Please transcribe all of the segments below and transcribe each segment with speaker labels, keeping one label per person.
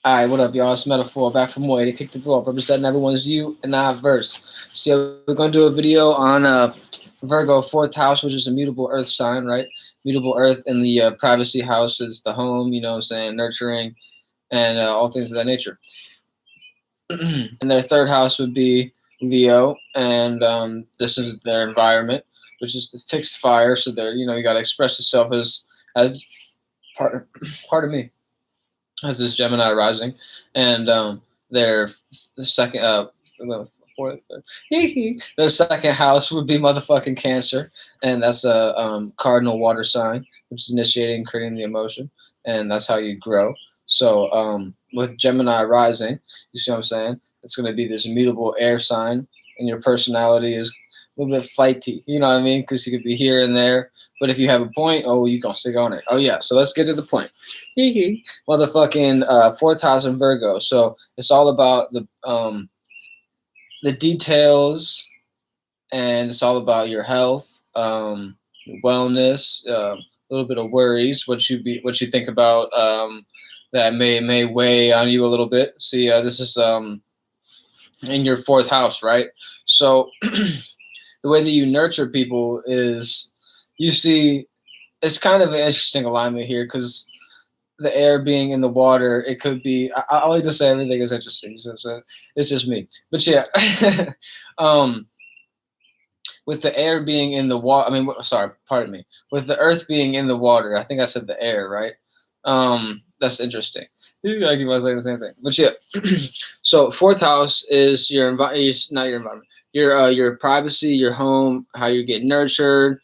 Speaker 1: Alright, what up, y'all? It's Metaphor, back for more. They kicked the ball, representing everyone's you and I verse. So yeah, we're gonna do a video on Virgo, fourth house, which is a mutable earth sign, right? Mutable earth in the privacy house is the home, you know what I'm saying, nurturing, and all things of that nature. And their third house would be Leo, and this is their environment, which is the fixed fire. So they're, you gotta express yourself as part part of me. Has this Gemini rising, and their the second fourth, their second house would be motherfucking Cancer, and that's a cardinal water sign, which is initiating, creating the emotion, and that's how you grow. So with Gemini rising, you see what I'm saying? It's going to be this immutable air sign, and your personality is a little bit flighty. You know what I mean? Because you could be here and there, but if you have a point, oh, you gonna stick on it. Oh yeah. So let's get to the point. Motherfucking fourth house in Virgo. So it's all about the details, and it's all about your health, wellness, a little bit of worries, what you think about that may weigh on you a little bit. See, this is in your fourth house, right? So the way that you nurture people is, you see, it's kind of an interesting alignment here because the air being in the water, it could be. I like to say everything is interesting, so it's just me. But yeah, um, with the air being in the water, I mean, sorry, pardon me. With the earth being in the water, I think I said the air, right? That's interesting. I keep on saying the same thing, but yeah. So fourth house is your not your environment, your privacy, your home, how you get nurtured.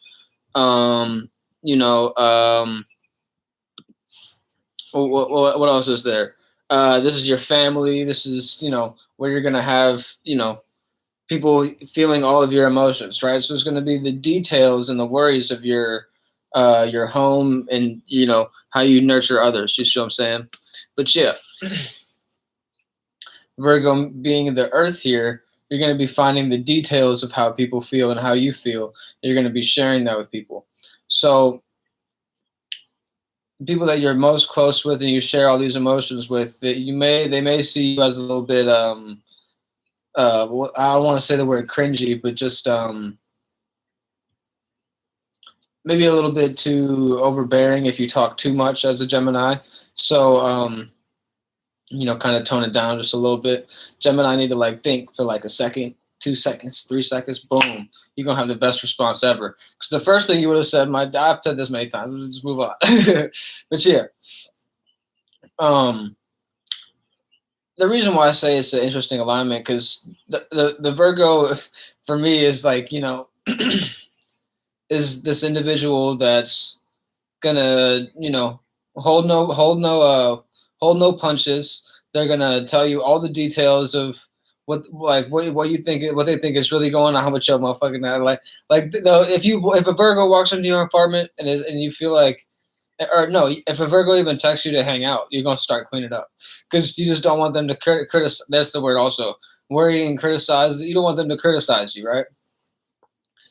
Speaker 1: Um, you know, what else is there? This is your family. This is, where you're gonna have, people feeling all of your emotions, right? So it's gonna be the details and the worries of your home, and how you nurture others. You see what I'm saying? But yeah, Virgo being the Earth here, you're gonna be finding the details of how people feel and how you feel. You're gonna be sharing that with people. So people that you're most close with and you share all these emotions with, that they may see you as a little bit I don't want to say the word cringy, but just maybe a little bit too overbearing if you talk too much as a Gemini. So kind of tone it down just a little bit. Gemini need to like think for like a second, 2 seconds, 3 seconds, boom, you're gonna have the best response ever. Because the first thing you would have said, I've said this many times, let's just move on. But yeah, um, the reason why I say it's an interesting alignment, because the Virgo for me is like, is this individual that's gonna, hold no punches. They're gonna tell you all the details of what you think, what they think is really going on with your motherfucking if a Virgo walks into your apartment and you feel like, or no, if a Virgo even texts you to hang out, you're gonna start cleaning up because you just don't want them to criticize. That's the word also. Worry and criticize. You don't want them to criticize you, right?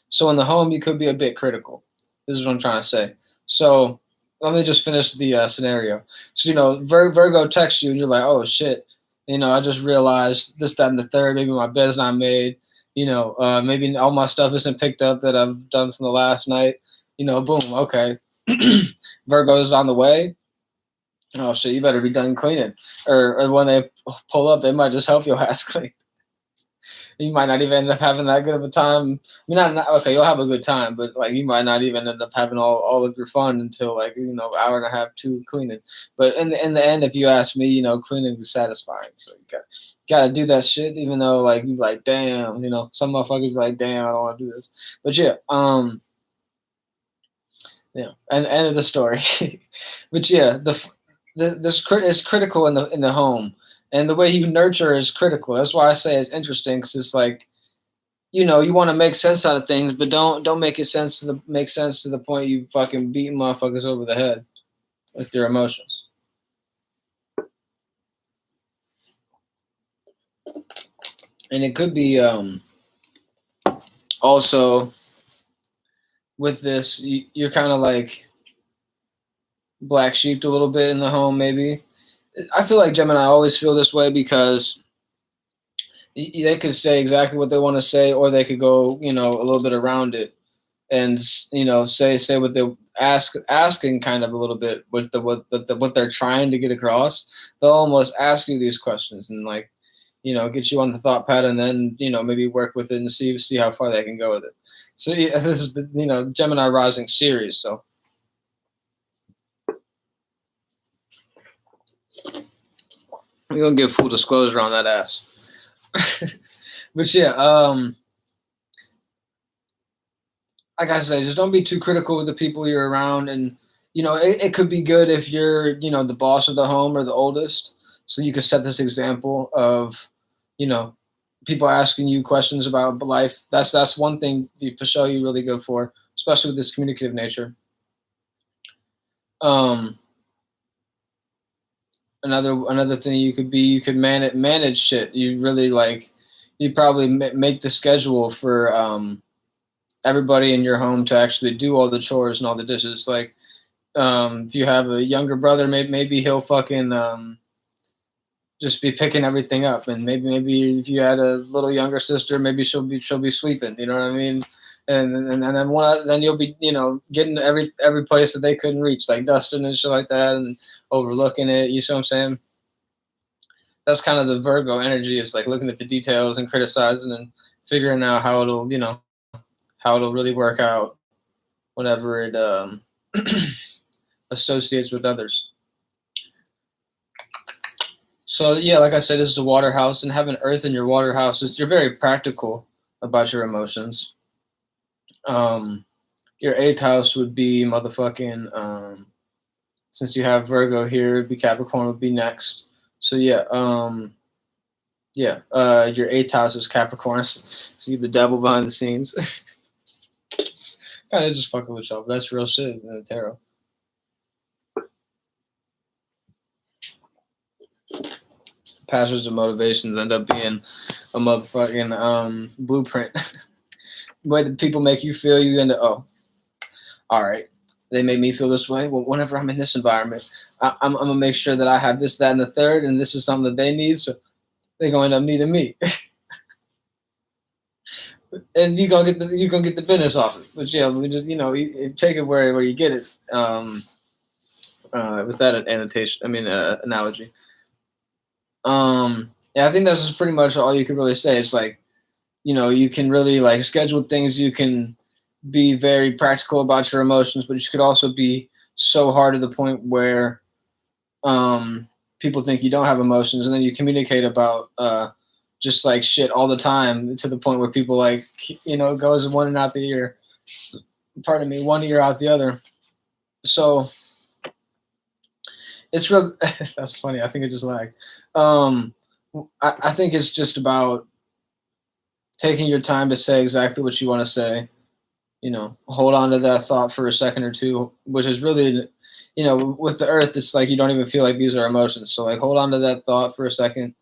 Speaker 1: So in the home, you could be a bit critical. This is what I'm trying to say. So let me just finish the scenario. So Virgo texts you, and you're like, oh shit, I just realized this, that, and the third. Maybe my bed's not made. Maybe all my stuff isn't picked up that I've done from the last night. Boom, okay. Virgo's on the way. Oh shit, you better be done cleaning. Or when they pull up, they might just help your ass clean. You might not even end up having that good of a time. I mean, okay, you'll have a good time, but like you might not even end up having all of your fun until like hour and a half, two cleaning. But in the end, if you ask me, cleaning is satisfying. So you gotta do that shit, even though like you like, damn, some motherfuckers be like, damn, I don't want to do this. But yeah, and end of the story. But yeah, this is critical in the home, and the way you nurture is critical. That's why I say it's interesting, because it's like, you want to make sense out of things, but don't make sense to the point you fucking beat motherfuckers over the head with your emotions. And it could be also with this, you're kind of like black sheep a little bit in the home, maybe. I feel like Gemini always feel this way because they could say exactly what they want to say, or they could go, a little bit around it, and say what they asking kind of a little bit with what they're trying to get across. They'll almost ask you these questions and like, get you on the thought pattern, and then maybe work with it and see how far they can go with it. So yeah, this is the Gemini rising series. So we're gonna give full disclosure on that ass. But yeah, like I said, just don't be too critical with the people you're around. And it could be good if you're the boss of the home or the oldest, so you could set this example of you know people asking you questions about life. That's one thing for sure you really go for, especially with this communicative nature. um another thing you could manage shit. You really like you probably make the schedule for everybody in your home to actually do all the chores and all the dishes. Like, if you have a younger brother, maybe he'll fucking just be picking everything up, and maybe if you had a little younger sister, maybe she'll be sweeping. You know what I mean? And then you'll be getting every place that they couldn't reach, like dusting and shit like that, and overlooking it. You see what I'm saying? That's kind of the Virgo energy. Is like looking at the details and criticizing and figuring out how it'll really work out whenever it associates with others. So yeah, like I said, this is a water house, and having Earth in your water house is you're very practical about your emotions. Um, your eighth house would be motherfucking. Since you have Virgo here, it'd be Capricorn would be next. So yeah, your eighth house is Capricorn. See the devil behind the scenes. Kind of just fucking with y'all, but that's real shit in the tarot. Passions and motivations end up being a motherfucking blueprint. The way that people make you feel, you end up, oh, all right, they made me feel this way. Well, whenever I'm in this environment, I'm gonna make sure that I have this, that, and the third, and this is something that they need, so they're gonna end up needing me. And you gonna get the business off it. But yeah, we just you take it where you get it. With that annotation, analogy. Yeah, I think that's pretty much all you can really say. It's like, you can really like schedule things. You can be very practical about your emotions, but you could also be so hard to the point where people think you don't have emotions, and then you communicate about just like shit all the time to the point where people like goes one and out the ear. Pardon me, one ear out the other. So it's real. That's funny. I think it just lagged. I think it's just about taking your time to say exactly what you want to say. Hold on to that thought for a second or two, which is really, with the earth, it's like you don't even feel like these are emotions. So like, hold on to that thought for a second,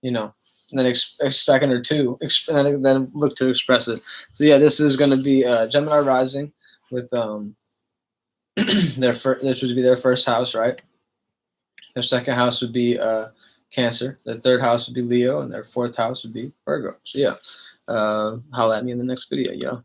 Speaker 1: and then a second or two, and then look to express it. So yeah, this is going to be Gemini rising with this would be their first house, right? Their second house would be Cancer. Their third house would be Leo, and their fourth house would be Virgo. So yeah, holla at me in the next video, yo.